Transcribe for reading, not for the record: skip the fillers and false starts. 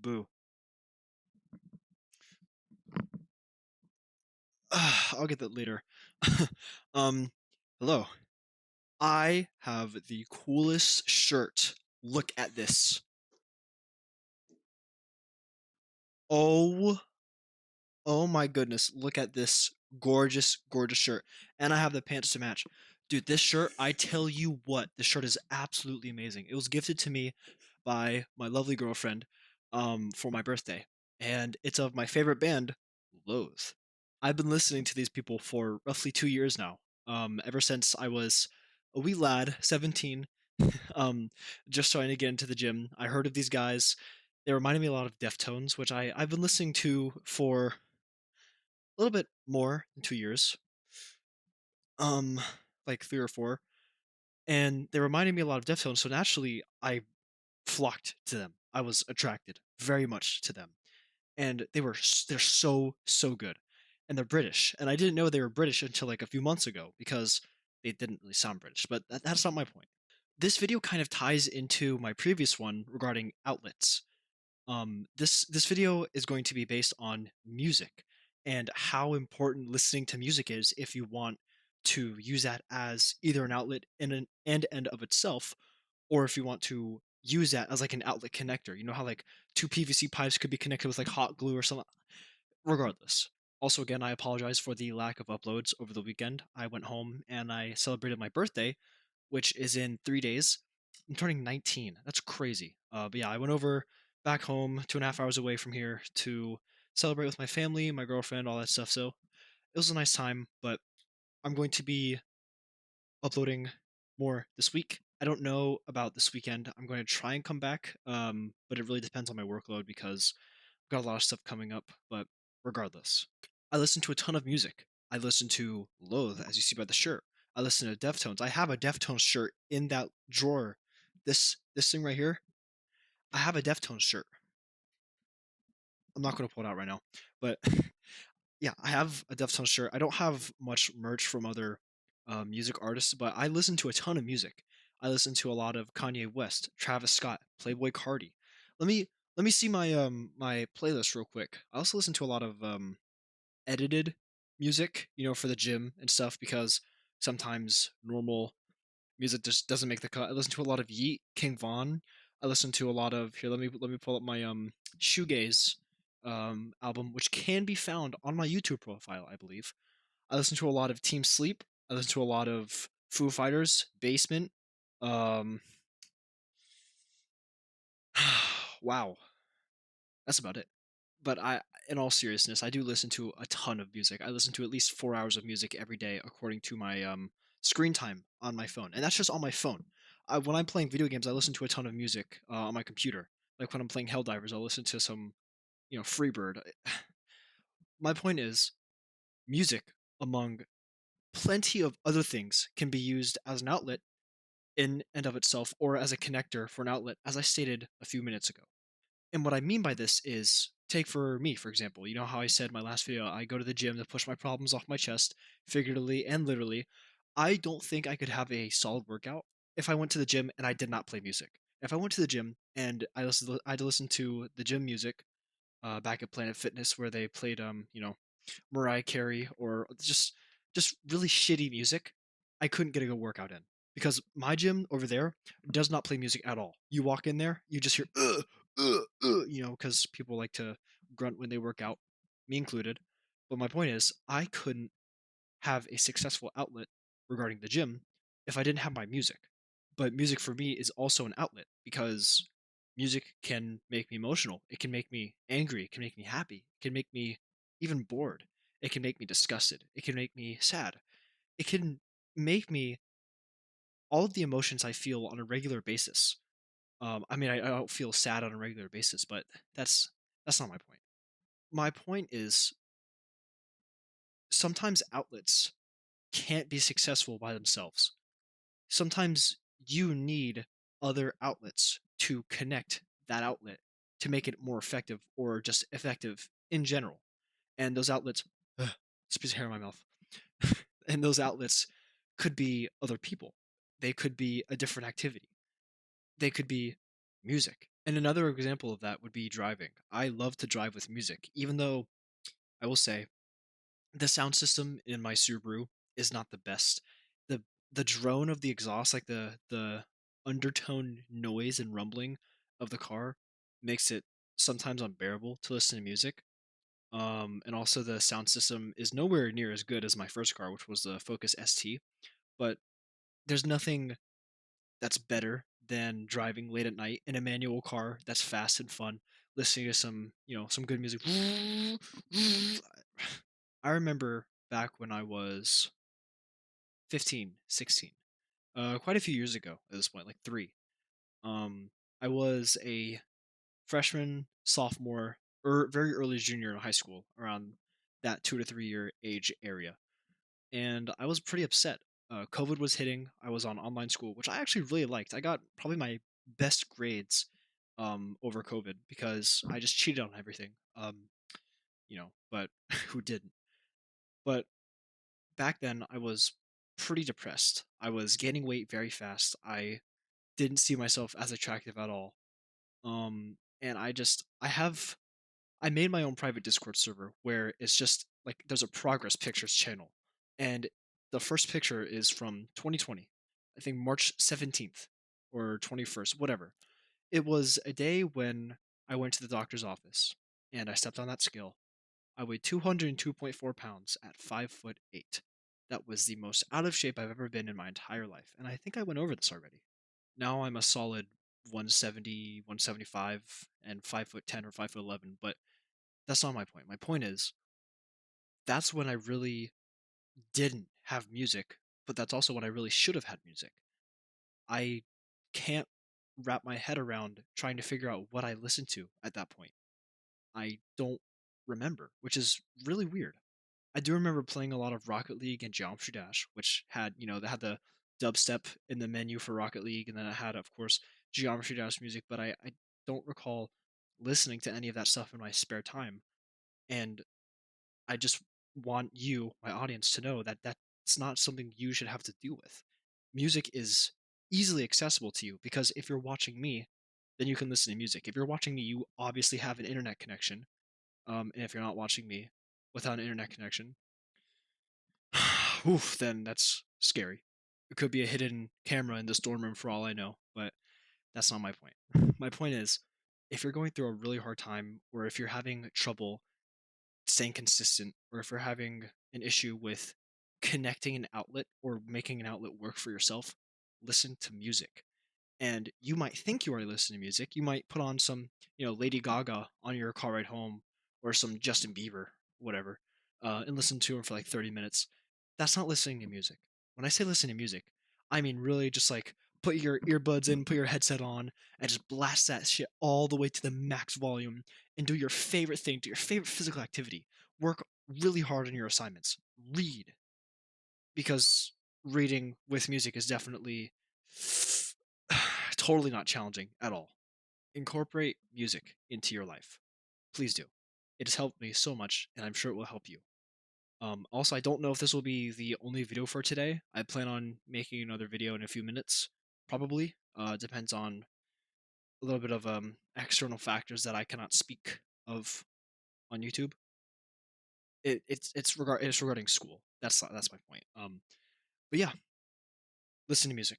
Boo. I'll get that later. um, hello. I have the coolest shirt. Look at this. Oh, oh my goodness. Look at this gorgeous, gorgeous shirt. And I have the pants to match. Dude, this shirt, I tell you what, this shirt is absolutely amazing. It was gifted to me by my lovely girlfriend for my birthday. And it's of my favorite band, Loathe. I've been listening to these people for roughly 2 years now. Ever since I was a wee lad, 17, um, just starting to get into the gym. I heard of these guys. They reminded me a lot of Deftones, which I've been listening to for a little bit more than 2 years, um, like 3 or 4, and they reminded me a lot of Deftones. So naturally, I flocked to them. I was attracted very much to them, and they're so good, and they're British, and I didn't know they were British until like a few months ago because they didn't really sound British. But that's not my point. This video kind of ties into my previous one regarding outlets. This video is going to be based on music and how important listening to music is if you want to use that as either an outlet in an end of itself, or if you want to use that as like an outlet connector. You know how like two PVC pipes could be connected with like hot glue or something. Regardless. Also, again, I apologize for the lack of uploads over the weekend. I went home and I celebrated my birthday, which is in 3 days. I'm turning 19. That's crazy. But yeah, I went over back home 2.5 hours away from here to celebrate with my family, my girlfriend, all that stuff. So it was a nice time, but I'm going to be uploading more this week. I don't know about this weekend. I'm going to try and come back, but it really depends on my workload because I've got a lot of stuff coming up. But regardless, I listen to a ton of music. I listen to Loathe, as you see by the shirt. I listen to Deftones. I have a Deftones shirt in that drawer. This thing right here, I have a Deftones shirt. I'm not going to pull it out right now, but yeah, I have a Deftones shirt. I don't have much merch from other music artists, but I listen to a ton of music. I listen to a lot of Kanye West, Travis Scott, Playboy Cardi. Let me let me see my playlist real quick. I also listen to a lot of edited music, for the gym and stuff because sometimes normal music just doesn't make the cut. I listen to a lot of Yeet, King Von. I listen to a lot of here. Let me pull up my shoegaze album, which can be found on my YouTube profile, I believe. I listen to a lot of Team Sleep. I listen to a lot of Foo Fighters, Basement. Um, wow, that's about it. But in all seriousness, I do listen to a ton of music. I listen to at least 4 hours of music every day, according to my screen time on my phone, and that's just on my phone. When I'm playing video games, I listen to a ton of music on my computer. Like when I'm playing Helldivers, I'll listen to some, Freebird. My point is, music, among plenty of other things, can be used as an outlet in and of itself, or as a connector for an outlet, as I stated a few minutes ago. And what I mean by this is, take for me, for example, you know how I said in my last video, I go to the gym to push my problems off my chest, figuratively and literally. I don't think I could have a solid workout if I went to the gym and I did not play music. If I went to the gym and I had to listen to the gym music back at Planet Fitness where they played, Mariah Carey or just really shitty music, I couldn't get a good workout in because my gym over there does not play music at all. You walk in there, you just hear because people like to grunt when they work out, me included. But my point is, I couldn't have a successful outlet regarding the gym if I didn't have my music. But music for me is also an outlet because music can make me emotional. It can make me angry. It can make me happy. It can make me even bored. It can make me disgusted. It can make me sad. It can make me all of the emotions I feel on a regular basis. I mean, I don't feel sad on a regular basis, but that's not my point. My point is sometimes outlets can't be successful by themselves. Sometimes you need other outlets to connect that outlet to make it more effective or just effective in general. And those outlets, it's a piece of hair in my mouth. And those outlets could be other people. They could be a different activity. They could be music. And another example of that would be driving. I love to drive with music, even though I will say the sound system in my Subaru is not the best. The the drone of the exhaust, like the undertone noise and rumbling of the car makes it sometimes unbearable to listen to music. And also the sound system is nowhere near as good as my first car, which was the Focus ST. But there's nothing that's better than driving late at night in a manual car that's fast and fun, listening to some, some good music. I remember back when I was 15, 16, quite a few years ago at this point, like three. Um, I was a freshman, sophomore, or very early junior in high school, around that 2 to 3 year age area. And I was pretty upset. COVID was hitting. I was on online school, which I actually really liked. I got probably my best grades over COVID because I just cheated on everything. But who didn't? But back then, I was pretty depressed. I was gaining weight very fast. I didn't see myself as attractive at all. And I made my own private Discord server where it's just like there's a progress pictures channel. And the first picture is from 2020. I think March 17th or 21st, whatever. It was a day when I went to the doctor's office and I stepped on that scale. I weighed 202.4 pounds at 5 foot 8. That was the most out of shape I've ever been in my entire life. And I think I went over this already. Now I'm a solid 170, 175, and 5 foot 10 or 5 foot 11. But that's not my point. My point is that's when I really didn't have music, but that's also when I really should have had music. I can't wrap my head around trying to figure out what I listened to at that point. I don't remember, which is really weird. I do remember playing a lot of Rocket League and Geometry Dash, which had, they had the dubstep in the menu for Rocket League, and then it had, of course, Geometry Dash music, but I don't recall listening to any of that stuff in my spare time. And I just want you, my audience, to know that that's not something you should have to deal with. Music is easily accessible to you because if you're watching me, then you can listen to music. If you're watching me, you obviously have an internet connection. And if you're not watching me without an internet connection, oof, then that's scary. It could be a hidden camera in the storm room for all I know, but that's not my point. My point is, if you're going through a really hard time, or if you're having trouble staying consistent, or if you're having an issue with connecting an outlet or making an outlet work for yourself, listen to music. And you might think you are listening to music. You might put on some, Lady Gaga on your car ride home, or some Justin Bieber, whatever, and listen to him for like 30 minutes. That's not listening to music. When I say listen to music, I mean really just like put your earbuds in, put your headset on, and just blast that shit all the way to the max volume and do your favorite thing, do your favorite physical activity. Work really hard on your assignments. Read, because reading with music is definitely totally not challenging at all. Incorporate music into your life. Please do. It has helped me so much, and I'm sure it will help you. Also, I don't know if this will be the only video for today. I plan on making another video in a few minutes, probably. Depends on a little bit of external factors that I cannot speak of on YouTube. It's regarding school. That's my point. But yeah, listen to music.